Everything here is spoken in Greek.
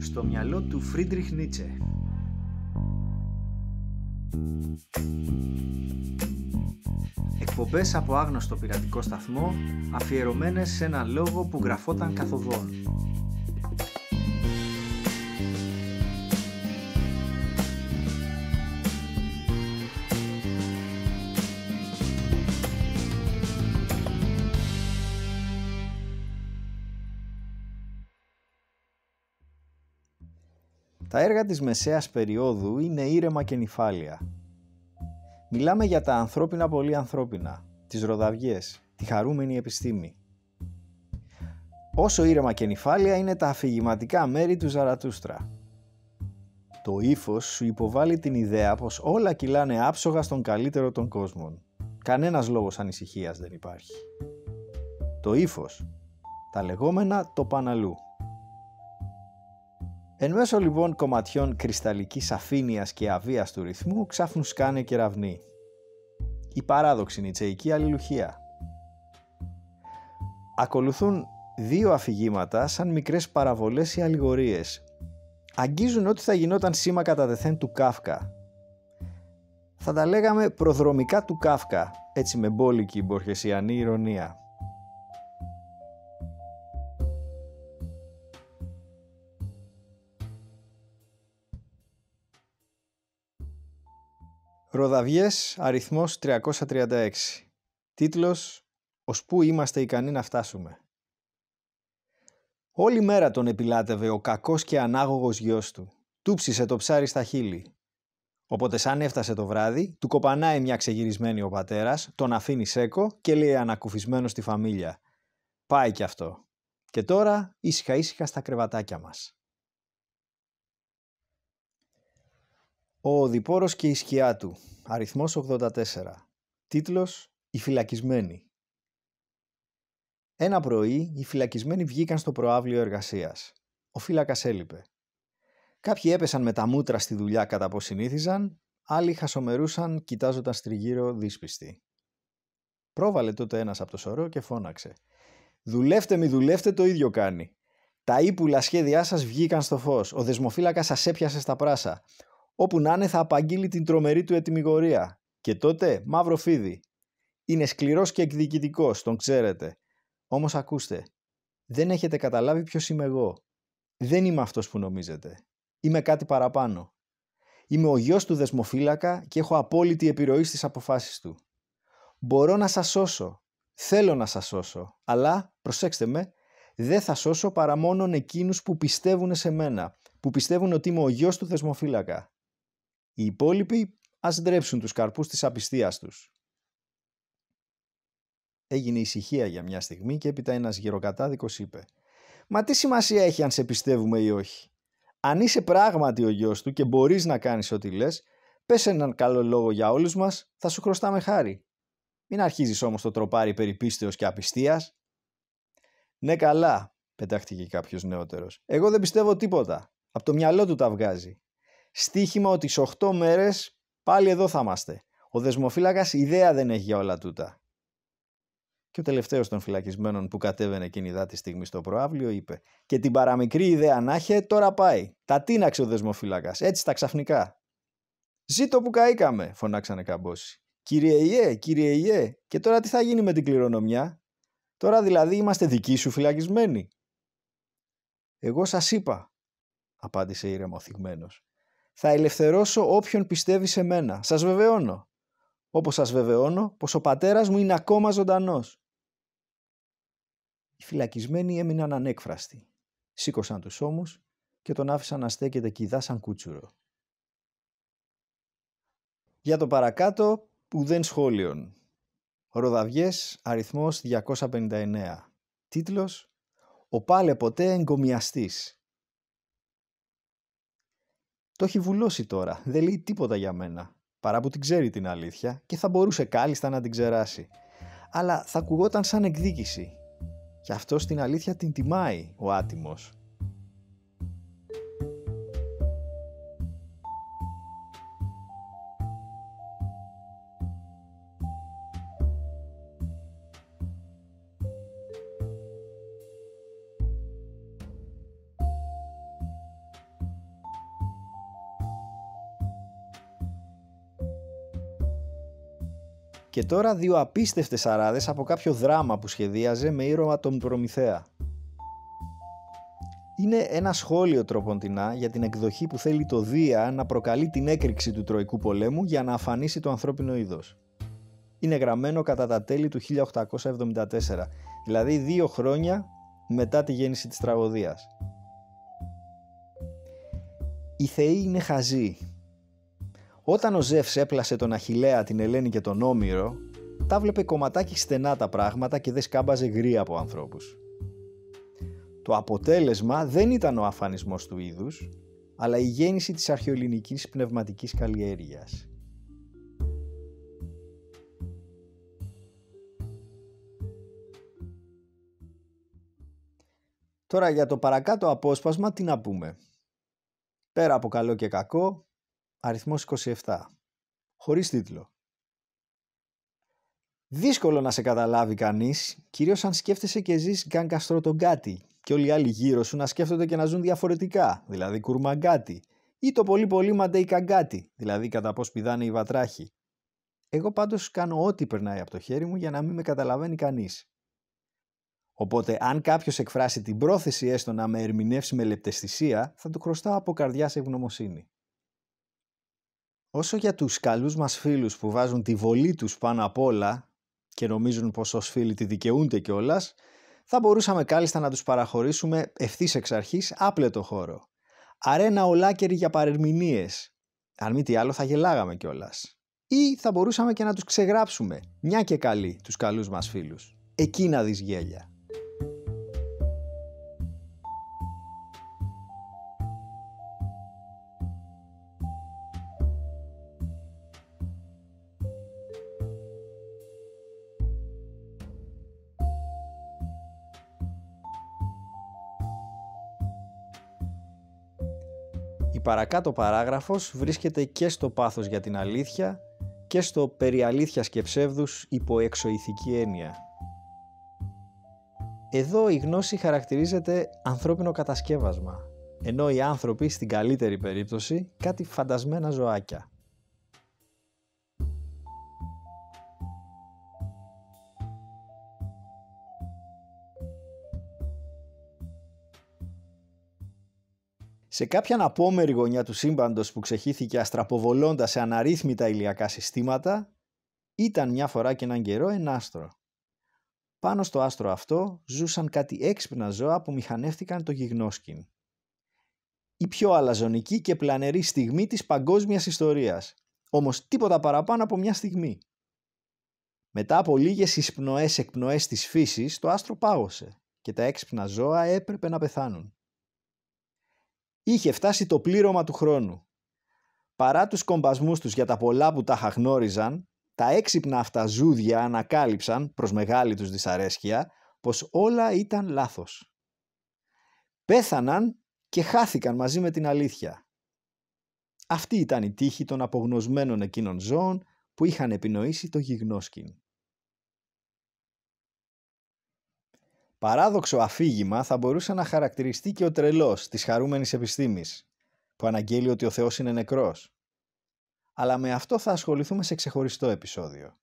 Στο μυαλό του Φρίντριχ Νίτσε. Εκπομπές από άγνωστο πειρατικό σταθμό, αφιερωμένες σε ένα λόγο που γραφόταν καθοδόν. Τα έργα της μεσαίας περίοδου είναι ήρεμα και νηφάλια. Μιλάμε για τα ανθρώπινα πολύ ανθρώπινα, τις ροδαβιές, τη χαρούμενη επιστήμη. Όσο ήρεμα και νηφάλια είναι τα αφηγηματικά μέρη του Ζαρατούστρα. Το ύφος σου υποβάλλει την ιδέα πως όλα κυλάνε άψογα στον καλύτερο των κόσμων. Κανένας λόγος ανησυχίας δεν υπάρχει. Το ύφος, τα λεγόμενα το παναλού. Εν μέσω λοιπόν κομματιών κρυσταλλικής αφήνειας και αβίας του ρυθμού ξάφνου σκάνε κεραυνοί. Η παράδοξη νιτσεϊκή αλληλουχία. Ακολουθούν δύο αφηγήματα σαν μικρές παραβολές ή αλληγορίες. Αγγίζουν ό,τι θα γινόταν σήμα κατά τεθέν του Κάφκα. Θα τα λέγαμε προδρομικά του Κάφκα, έτσι με μπόλικη μπορχεσιανή ηρωνία. Ροδαβιές, αριθμός 336. Τίτλος «Ως πού είμαστε ικανοί να φτάσουμε». Όλη μέρα τον επιλάτευε ο κακός και ανάγωγος γιος του. Του ψήσε το ψάρι στα χείλη. Οπότε σαν έφτασε το βράδυ, του κοπανάει μια ξεγυρισμένη ο πατέρας, τον αφήνει σέκο και λέει ανακουφισμένο στη φαμίλια «Πάει κι αυτό. Και τώρα ήσυχα ήσυχα στα κρεβατάκια μας». Ο Οδυπόρος και η σκιά του, αριθμός 84. Τίτλος «Οι φυλακισμένοι». Ένα πρωί οι φυλακισμένοι βγήκαν στο προαύλιο εργασίας. Ο φύλακας έλειπε. Κάποιοι έπεσαν με τα μούτρα στη δουλειά κατά πως συνήθιζαν, άλλοι χασομερούσαν κοιτάζοντας τριγύρω δύσπιστοι. Πρόβαλε τότε ένας από το σωρό και φώναξε «Δουλεύτε μη δουλεύτε, το ίδιο κάνει. Τα ύπουλα σχέδιά σας βγήκαν στο φως, ο δεσμοφύλακας σας έπιασε στα πράσα. Όπου να είναι θα απαγγείλει την τρομερή του ετυμηγορία. Και τότε μαύρο φίδι. Είναι σκληρός και εκδικητικός, τον ξέρετε. Όμως ακούστε, δεν έχετε καταλάβει ποιος είμαι εγώ. Δεν είμαι αυτός που νομίζετε. Είμαι κάτι παραπάνω. Είμαι ο γιος του δεσμοφύλακα και έχω απόλυτη επιρροή στις αποφάσεις του. Μπορώ να σας σώσω. Θέλω να σας σώσω. Αλλά, προσέξτε με, δεν θα σώσω παρά μόνον εκείνους που πιστεύουν σε μένα. Που πιστεύουν ότι είμαι ο γιος του δεσμοφύλακα. Οι υπόλοιποι ας ντρέψουν τους καρπούς της απιστίας τους. Έγινε ησυχία για μια στιγμή και έπειτα ένας γεροκατάδικος είπε «Μα τι σημασία έχει αν σε πιστεύουμε ή όχι. Αν είσαι πράγματι ο γιος του και μπορείς να κάνεις ό,τι λες, πες έναν καλό λόγο για όλους μας, θα σου χρωστάμε χάρη. Μην αρχίζεις όμως το τροπάρι περί πίστεως και απιστίας». «Ναι καλά», πετάχτηκε κάποιος νεότερος. «Εγώ δεν πιστεύω τίποτα. Από το μυαλό του τα βγάζει. Στοίχημα ότι στις 8 μέρες πάλι εδώ θα είμαστε. Ο δεσμοφύλακας ιδέα δεν έχει για όλα τούτα». Και ο τελευταίος των φυλακισμένων που κατέβαινε εκείνη δά τη στιγμή στο προαύλιο είπε «Και την παραμικρή ιδέα να είχε, τώρα πάει. Τα τίναξε ο δεσμοφύλακας, έτσι τα ξαφνικά». «Ζήτω που καήκαμε», φωνάξανε καμπόσοι. Κύριε Ιέ, και τώρα τι θα γίνει με την κληρονομιά. Τώρα δηλαδή είμαστε δικοί σου φυλακισμένοι». «Εγώ σας είπα», απάντησε ηρεμοθυγμένος. «Θα ελευθερώσω όποιον πιστεύει σε μένα. Σας βεβαιώνω. Όπως σας βεβαιώνω πως ο πατέρας μου είναι ακόμα ζωντανός». Οι φυλακισμένοι έμειναν ανέκφραστοι. Σήκωσαν τους ώμους και τον άφησαν να στέκεται κηδά σαν κούτσουρο. Για το παρακάτω, ουδέν σχόλιον. Ροδαβιές, αριθμός 259. Τίτλος «Ο πάλε ποτέ εγκομιαστής». Το έχει βουλώσει τώρα, δεν λέει τίποτα για μένα, παρά που την ξέρει την αλήθεια και θα μπορούσε κάλλιστα να την ξεράσει. Αλλά θα ακουγόταν σαν εκδίκηση. Και αυτό στην αλήθεια την τιμάει ο άτιμος. Και τώρα δύο απίστευτες αράδες από κάποιο δράμα που σχεδίαζε με ήρωα τον Προμηθέα. Είναι ένα σχόλιο τροποντινά για την εκδοχή που θέλει το Δία να προκαλεί την έκρηξη του Τροϊκού πολέμου για να αφανίσει το ανθρώπινο είδος. Είναι γραμμένο κατά τα τέλη του 1874, δηλαδή 2 χρόνια μετά τη γέννηση της τραγωδίας. Οι θεοί είναι χαζοί. Όταν ο Ζεύς έπλασε τον Αχιλλέα, την Ελένη και τον Όμηρο, τα βλέπε κομματάκι στενά τα πράγματα και δεν σκάμπαζε γρία από ανθρώπους. Το αποτέλεσμα δεν ήταν ο αφανισμός του είδους, αλλά η γέννηση της αρχαιοελληνικής πνευματικής καλλιέργειας. Τώρα για το παρακάτω απόσπασμα τι να πούμε. Πέρα από καλό και κακό, αριθμός 27, χωρίς τίτλο. Δύσκολο να σε καταλάβει κανείς, κυρίως αν σκέφτεσαι και ζεις γκαγκαστροτογκάτι και όλοι οι άλλοι γύρω σου να σκέφτονται και να ζουν διαφορετικά, δηλαδή κουρμαγκάτι, ή το πολύ πολύ μαντεϊκαγκάτι, δηλαδή κατά πώς πηδάνε οι βατράχοι. Εγώ πάντως κάνω ό,τι περνάει από το χέρι μου για να μην με καταλαβαίνει κανείς. Οπότε αν κάποιος εκφράσει την πρόθεση έστω να με ερμηνεύσει με λεπταισθησία, θα του χρωστάω από καρδιάς ευγνωμοσύνη. Όσο για τους καλούς μας φίλους που βάζουν τη βολή τους πάνω απ' όλα και νομίζουν πως ως φίλοι τη δικαιούνται κιόλας, θα μπορούσαμε κάλλιστα να τους παραχωρήσουμε ευθύς εξ αρχής άπλετο χώρο. Αρένα ολάκερη για παρερμηνίες. Αν μη τι άλλο θα γελάγαμε κιόλας. Ή θα μπορούσαμε και να τους ξεγράψουμε, μια και καλή, τους καλούς μας φίλους. Εκεί να δεις γέλια. Η παρακάτω παράγραφος βρίσκεται και στο πάθος για την αλήθεια και στο περί αλήθειας και ψεύδους υπό εξωηθική έννοια. Εδώ η γνώση χαρακτηρίζεται ανθρώπινο κατασκεύασμα, ενώ οι άνθρωποι στην καλύτερη περίπτωση κάτι φαντασμένα ζωάκια. Σε κάποιαν απόμερη γωνιά του σύμπαντος που ξεχύθηκε αστραποβολώντας σε αναρρύθμιτα ηλιακά συστήματα, ήταν μια φορά και έναν καιρό ένα άστρο. Πάνω στο άστρο αυτό ζούσαν κάτι έξυπνα ζώα που μηχανεύτηκαν το γιγνώσκιν. Η πιο αλαζονική και πλανερή στιγμή της παγκόσμιας ιστορίας, όμως τίποτα παραπάνω από μια στιγμή. Μετά από λίγες εισπνοές εκπνοές της φύσης, το άστρο πάγωσε και τα έξυπνα ζώα έπρεπε να πεθάνουν. Είχε φτάσει το πλήρωμα του χρόνου. Παρά τους κομπασμούς τους για τα πολλά που τα γνώριζαν, τα έξυπνα αυτά ζούδια ανακάλυψαν, προς μεγάλη τους δυσαρέσκεια, πως όλα ήταν λάθος. Πέθαναν και χάθηκαν μαζί με την αλήθεια. Αυτή ήταν η τύχη των απογνωσμένων εκείνων ζώων που είχαν επινοήσει το γιγνώσκιν. Παράδοξο αφήγημα θα μπορούσε να χαρακτηριστεί και ο τρελός της χαρούμενης επιστήμης, που αναγγέλει ότι ο Θεός είναι νεκρός. Αλλά με αυτό θα ασχοληθούμε σε ξεχωριστό επεισόδιο.